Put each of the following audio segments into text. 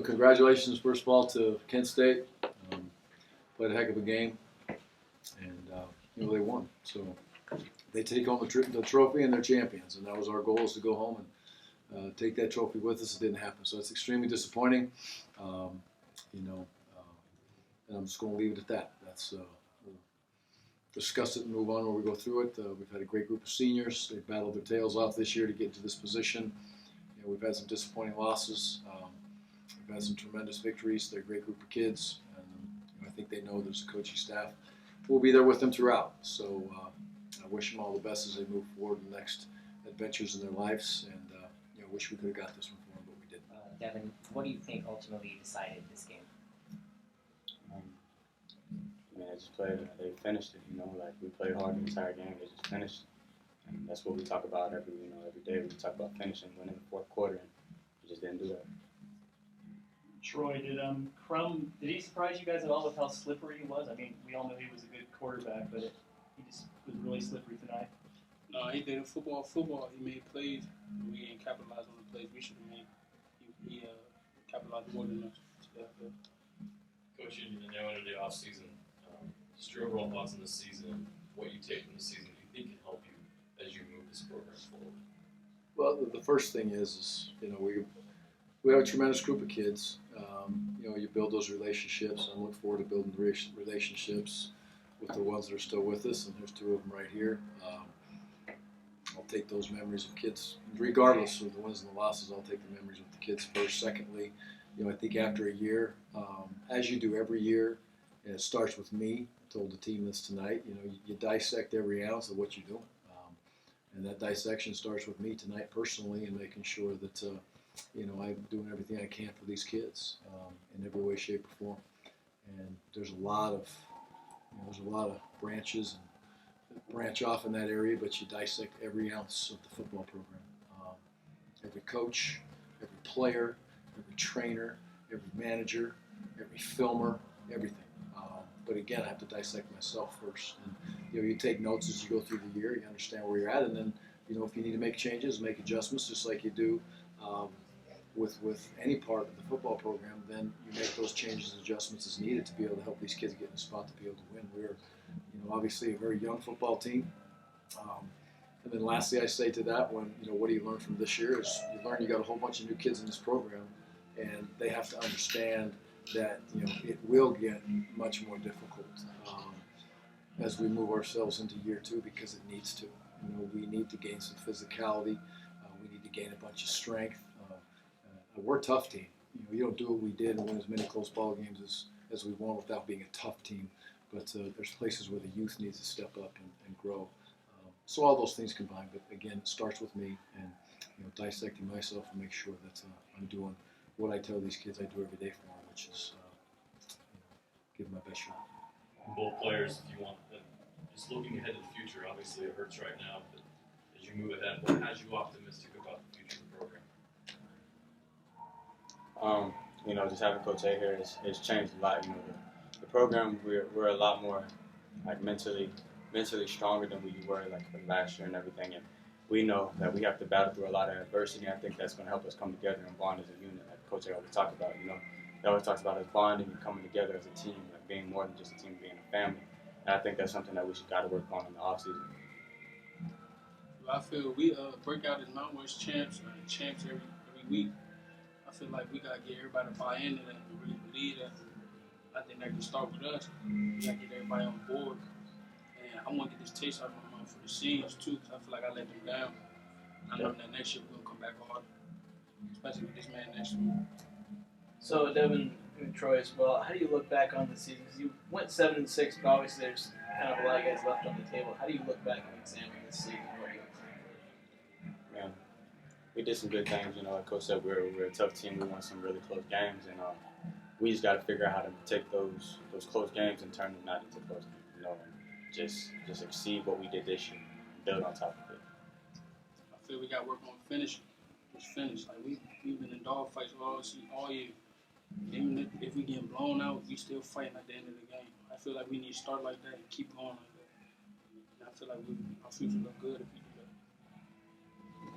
Congratulations first of all to Kent State. Played a heck of a game, and they won. So they take home the trophy, and they're champions. And that was our goal, is to go home and take that trophy with us. It didn't happen, so it's extremely disappointing. And I'm just going to leave it at that. We'll discuss it and move on where we go through it. We've had a great group of seniors. They've battled their tails off this year to get into this position. We've had some disappointing losses. We've had some tremendous victories. They're a great group of kids, and I think they know there's a coaching staff who will be there with them throughout. So I wish them all the best as they move forward in the next adventures in their lives, and I wish we could have got this one for them, but we didn't. Devin, what do you think ultimately decided this game? They just played. They finished it. We played hard the entire game. They just finished, and that's what we talk about every day. We talk about finishing, winning the fourth quarter, and we just didn't do that. Troy, did he surprise you guys at all with how slippery he was? I mean, we all knew he was a good quarterback, but he just was really slippery tonight. No, he did football. He made plays. We didn't capitalize on the plays we should have made. He capitalized more than us. Coach, you know, into the off season, just your overall thoughts on this season, what you take from the season, do you think can help you as you move this program forward? Well, the first thing is we have a tremendous group of kids. You build those relationships, and I look forward to building relationships with the ones that are still with us, and there's two of them right here. I'll take those memories of kids, regardless of the wins and the losses. I'll take the memories with the kids first. Secondly, I think after a year, as you do every year, and it starts with me. I told the team this tonight. You dissect every ounce of what you do, and that dissection starts with me tonight personally, and making sure that I'm doing everything I can for these kids in every way, shape, or form. And there's a lot of branches and branch off in that area, but you dissect every ounce of the football program. Every coach, every player, every trainer, every manager, every filmer, everything. But again, I have to dissect myself first. And you take notes as you go through the year. You understand where you're at, and then if you need to make changes, make adjustments, just like you do with any part of the football program. Then you make those changes and adjustments as needed to be able to help these kids get in a spot to be able to win. We're obviously a very young football team. And then lastly, I say to that one, what do you learn from this year? Is you learn you got a whole bunch of new kids in this program, and they have to understand that it will get much more difficult as we move ourselves into year two, because it needs to. We need to gain some physicality. We need to gain a bunch of strength. We're a tough team. You don't do what we did and win as many close ball games as we won without being a tough team. But there's places where the youth needs to step up and grow. So all those things combined. But again, it starts with me and dissecting myself and make sure that I'm doing what I tell these kids I do every day for them, which is give my best shot. Both players, if you want, just looking ahead to the future, obviously it hurts right now, but as you move ahead, what has you optimistic about the future of the program? Just having Coach A here has changed a lot. The program, we're a lot more mentally stronger than we were from last year and everything. And we know that we have to battle through a lot of adversity. I think that's going to help us come together and bond as a unit, like Coach A always talks about. He always talks about us bonding and coming together as a team, being more than just a team, being a family. And I think that's something that we should got to work on in the offseason. I feel we break out as Mount West champs every week. I feel like we got to get everybody to buy into that and really believe that. I think that can start with us. We got to get everybody on board. And I want to get this taste out of my mouth for the seniors too, because I feel like I let them down. And I know that next year we're going to come back hard, especially with this man next to me. So, Devin and Troy as well, how do you look back on the season? Because you went 7-6, but obviously there's kind of a lot of guys left on the table. How do you look back and examine this season? Man, we did some good things. Like Coach said, we're a tough team. We won some really close games, and we just got to figure out how to take those close games and turn them not into close games. And just exceed what we did this year, and build on top of it. I feel we got to work on finishing. Just finish. We've been in dog fights all year. Even if we get blown out, we still fighting at the end of the game. I feel like we need to start like that and keep going like that. And I feel like our future look good if we do that.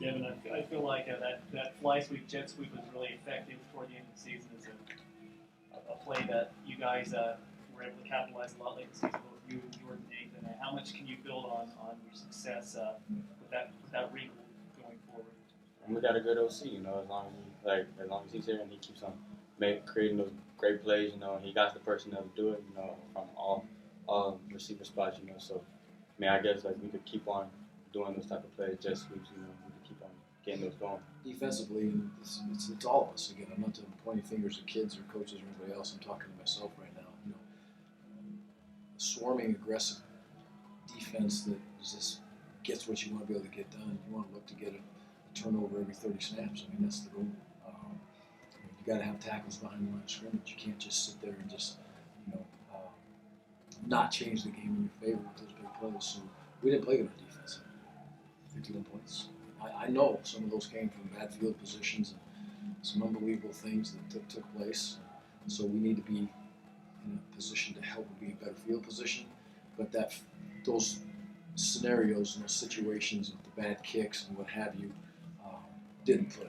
Devin, I feel like that fly sweep, jet sweep was really effective toward the end of the season is a play that you guys were able to capitalize a lot late in the season, both you and Jordan Nathan. How much can you build on your success with that wrinkle going forward? And we got a good OC, you know, as long as he's here and he keeps on creating those great plays, you know, he got the personnel to do it, you know, from all receiver spots, you know. So, I mean, I guess like we could keep on doing those type of plays, just sweeps, you know, we could keep on getting those going. Defensively, it's all of us. Again, I'm not pointing fingers at kids or coaches or anybody else. I'm talking to myself right now. You know, a swarming, aggressive defense that just gets what you want to be able to get done. You want to look to get a turnover every 30 snaps. I mean, that's the goal. You got to have tackles behind the line of scrimmage. You can't just sit there and just, not change the game in your favor with those big plays. So we didn't play good on defense. 51 points. I know some of those came from bad field positions and some unbelievable things that took place. So we need to be in a position to help be in a better field position. But those scenarios and those situations with the bad kicks and what have you didn't put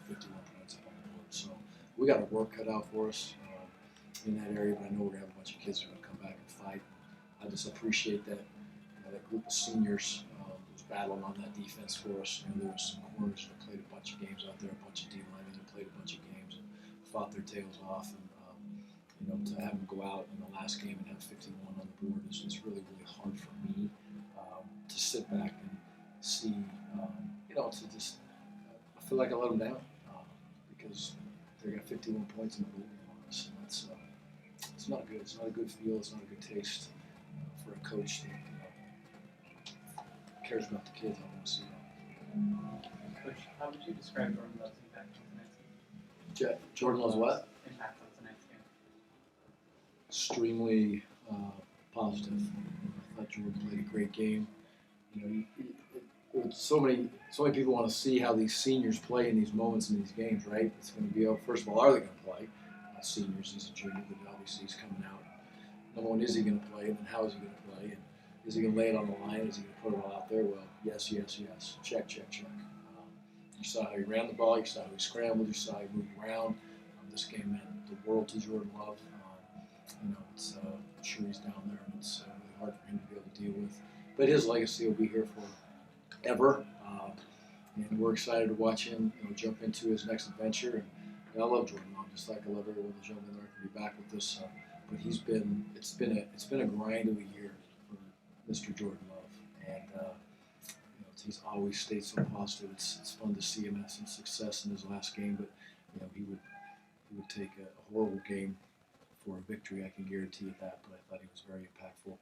51 points up on the board. So we got our work cut out for us in that area. But I know we're gonna have a bunch of kids who are gonna come back and fight. I just appreciate that that group of seniors was battling on that defense for us. There was some corners that played a bunch of games out there, a bunch of D linemen that played a bunch of games and fought their tails off. And to have them go out in the last game and have 51 on the board is really, really hard for me to sit back and see. To just I feel like I let them down because they got 51 points in the board on us, and that's it's not good. It's not a good feel. It's not a good taste for a coach that cares about the kids. I want to see that. Coach, how would you describe Jordan Love's impact on tonight's game? Jordan Love's what? Impact on tonight's game. Extremely positive. I thought Jordan played a great game. So many people want to see how these seniors play in these moments in these games, right? It's going to be, first of all, are they going to play? Seniors, he's a junior, but obviously he's coming out. Number one, is he going to play? And then how is he going to play? And is he going to lay it on the line? Is he going to put it all out there? Well, yes. Check. You saw how he ran the ball. You saw how he scrambled. You saw how he moved around. This game meant the world to Jordan Love. I'm sure he's down there, and it's really hard for him to be able to deal with. But his legacy will be here forever, and we're excited to watch him jump into his next adventure. And I love Jordan Love, just like I love everyone that's jumping there to be back with us. But it's been a grind of a year for Mr. Jordan Love, and he's always stayed so positive. It's fun to see him have some success in his last game, but he would take a horrible game for a victory. I can guarantee you that. But I thought he was very impactful.